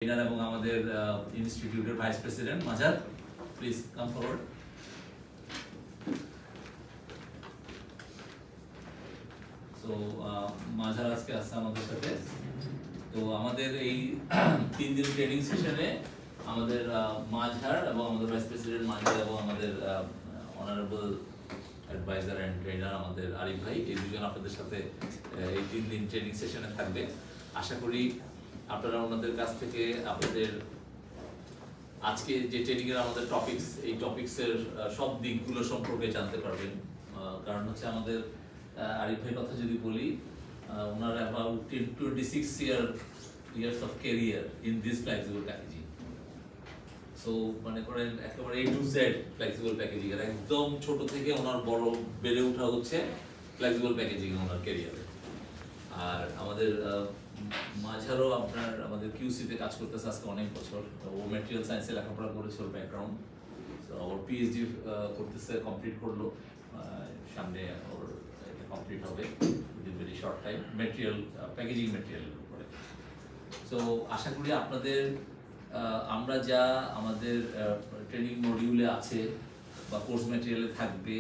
Trainer এবং আমাদের ইনস্টিটিউটের ভাইস প্রেসিডেন্ট মাজার, প্লিজ কাম ফরওয়ার্ড। সো মাজার আজকে আসছে আমাদের সাথে। তো আমাদের এই 3 দিন ট্রেনিং সেশনে আমাদের মাজার এবং আমাদের ভাইস প্রেসিডেন্ট মাজার এবং আমাদের অনারেবল অ্যাডভাইজার এন্ড ট্রেনার আমাদের আরিফ ভাই, এই দুজন আপনাদের সাথে এই 3 দিন ট্রেনিং সেশনে থাকবে। আশা করি আপনারা ওনাদের কাছ থেকে আপনাদের আজকে যে ট্রেনিং এর আমাদের টপিকস, এই টপিকসের সব দিকগুলো সম্পর্কে জানতে পারবেন। কারণ হচ্ছে আমাদের আরিফ ভাইয়ের কথা যদি বলি, ওনার about 26 years of career in this flexible packaging. So মনে করেন একেবারে A to Z flexible packaging এর একদম ছোট থেকে ওনার বড় বেড়ে ওঠা হচ্ছে ফ্লেক্সিবল প্যাকেজিং ওনার ক্যারিয়ারে। আর আমাদের মাঝারও আপনার আমাদের কিউসিতে কাজ করতেছে আজকে অনেক বছর। ও ম্যাটেরিয়াল সায়েন্সে লেখাপড়া করেছে, ওর ব্যাকগ্রাউন্ড। সো ওর পিএইচডি করতেছে, কমপ্লিট করলো, সামনে ওর এটা কমপ্লিট হবে within very short time, material packaging ম্যাটেরিয়ালের উপরে। সো আশা করি আপনাদের আমরা যা আমাদের ট্রেনিং মডিউলে আছে বা কোর্স ম্যাটেরিয়ালে থাকবে,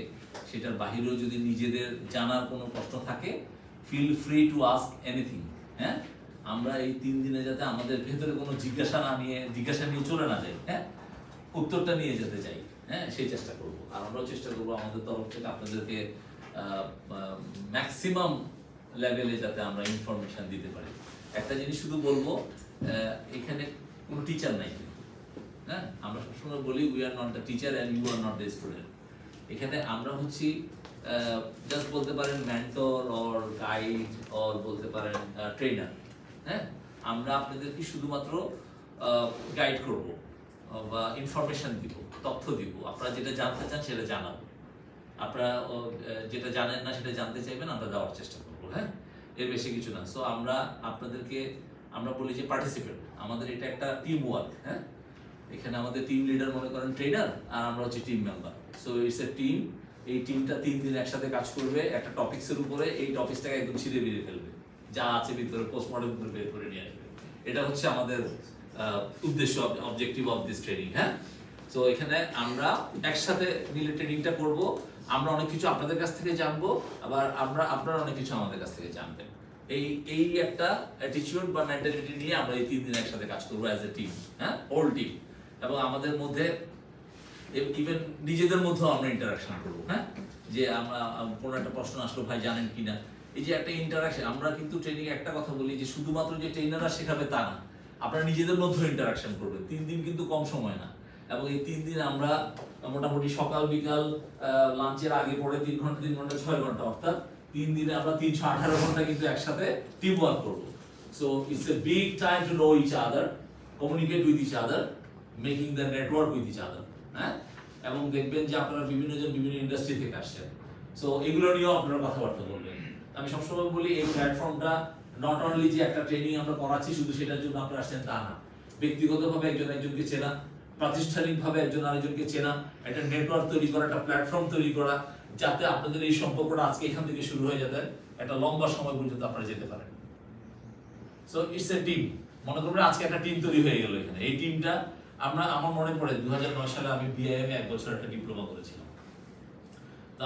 সেটার বাহিরেও যদি নিজেদের জানার কোনো প্রশ্ন থাকে, feel free to ask anything. হ্যাঁ, আমরা এই 3 দিনে যাতে আমাদের ভেতরে কোনো জিজ্ঞাসা নিয়ে চলে না যাই, হ্যাঁ, উত্তরটা নিয়ে যেতে চাই, হ্যাঁ, সেই চেষ্টা করব। আর আমরাও চেষ্টা করবো আমাদের তরফ থেকে আপনাদেরকে ম্যাক্সিমাম লেভেলে যাতে আমরা ইনফরমেশন দিতে পারি। একটা জিনিস শুধু বলবো, এখানে কোনো টিচার নাই কিন্তু, হ্যাঁ, আমরা সবসময় বলি we are not the teacher and you are not the student. এখানে আমরা হচ্ছি জাস্ট বলতে পারেন মেন্টর অর গাইড অর বলতে পারেন ট্রেনার। হ্যাঁ, আমরা আপনাদেরকে শুধুমাত্র গাইড করব বা ইনফরমেশন দিব, তথ্য দিব। আপনারা যেটা জানতে চান সেটা জানাবো, আপনারা যেটা জানেন না সেটা জানতে চাইবেন, আমরা দেওয়ার চেষ্টা করবো। হ্যাঁ, এর বেশি কিছু না। সো আমরা বলি যে পার্টিসিপেন্ট, আমাদের এটা একটা টিম ওয়ার্ক। হ্যাঁ, এখানে আমাদের টিম লিডার মনে করেন ট্রেনার, আর আমরা হচ্ছে team member. So it's A team. এই টিমটা 3 দিন একসাথে কাজ করবে একটা টপিক্সের উপরে। এই টপিকসটাকে একদম ছিঁড়ে বেরিয়ে ফেলবে, যা আছে ভিতরে পোস্টমর্টম করে বের করে নিয়ে আসবে। এটা হচ্ছে আমাদের উদ্দেশ্য, অবজেক্টিভ অফ দিস ট্রেনিং। হ্যাঁ, সো এখানে আমরা একসাথে মিলে ট্রেনিংটা করব। আমরা অনেক কিছু আপনাদের কাছ থেকে জানবো, আবার আপনারা অনেক কিছু আমাদের কাছ থেকে জানবেন। এই একটা অ্যাটিটিউড বা মেন্টালিটি নিয়ে আমরা এই 3 দিন একসাথে কাজ করবো অ্যাজ এ টিম। হ্যাঁ, হোল টিম। এবং আমাদের মধ্যে ইভেন নিজেদের মধ্যেও আমরা ইন্টারাকশন করবো। হ্যাঁ, যে আমরা কোনো একটা প্রশ্ন আসলো, ভাই জানেন কিনা, এই যে একটা ইন্টারাকশন। আমরা কিন্তু ট্রেনিং একটা কথা বলি যে শুধুমাত্র যে ট্রেনাররা শেখাবে তা না, আপনারা নিজেদের মধ্যে ইন্টারাকশন করবেন। 3 দিন কিন্তু কম সময় না। এবং এই 3 দিন আমরা মোটামুটি সকাল বিকাল লাঞ্চের আগে পরে 3 ঘন্টা 6 ঘন্টা, অর্থাৎ 3 দিনে আমরা 318 ঘন্টা কিন্তু একসাথে টিম ওয়ার্ক করবো। So it's a big time to know each other, communicate with each other, making the network with each other. হ্যাঁ, এবং দেখবেন যে আপনারা বিভিন্ন ইন্ডাস্ট্রি থেকে আসছেন। সো এগুলো নিয়েও আপনারা কথাবার্তা বলবেন। আমি সবসময় বলি এই প্ল্যাটফর্মটা নট অনলি যে একটা ট্রেনিং আমরা করাচ্ছি শুধু সেটার জন্য আপনারা আসছেন তা না। ব্যক্তিগতভাবে একজনকে চেনা, প্রাতিষ্ঠানিকভাবে একজন আরেকজনকে চেনা, একটা নেটওয়ার্ক তৈরি করা, একটা প্ল্যাটফর্ম তৈরি করা, যাতে আপনাদের এই সম্পর্কটা আজকে এখান থেকে শুরু হয়ে যাবে, একটা লম্বা সময় পর্যন্ত আপনারা যেতে পারেন। So it's A team. মনে করবেন আজকে একটা টিম তৈরি হয়ে গেল এখানে। এই টিমটা আমার মনে পড়ে 2009 সালে আমি বিআইএম এ 1 বছর একটা ডিপ্লোমা করেছিলাম। তো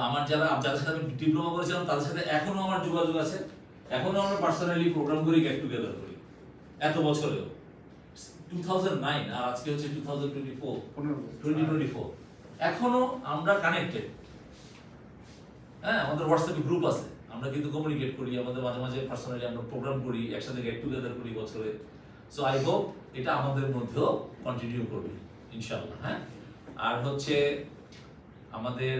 যাদের সাথে আমি ডিপ্লোমা করেছিলাম তাদের সাথে এখনো আমার যোগাযোগ আছে। এখনো আমরা পার্সোনালি প্রোগ্রাম করি, গেট টুগেদার করি, এত বছরেও। 2009 আর আজকে হচ্ছে 2024 এখনো আমরা কানেক্টেড। হ্যাঁ, আমাদের হোয়াটসঅ্যাপে গ্রুপ আছে, আমরা কিন্তু কমিউনিকেট করি, আমাদের মাঝে মাঝে পার্সোনালি আমরা প্রোগ্রাম করি, একসাথে গেট টুগেদার করি বছরে। সো আই হোপ এটা আমাদের মধ্যেও কন্টিনিউ করবে ইনশাআল্লাহ। হ্যাঁ, আর হচ্ছে আমাদের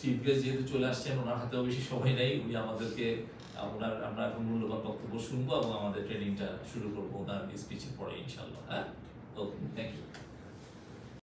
চিফ গেস্ট যেহেতু চলে আসছেন, ওনার হাতেও বেশি সময় নেই। উনি আমাদেরকে আমরা এখন মূল্যবান বক্তব্য শুনবো এবং আমাদের ট্রেনিংটা শুরু করবো ওনার স্পিচের পরে ইনশাআল্লাহ। হ্যাঁ, ওকে, থ্যাংক ইউ।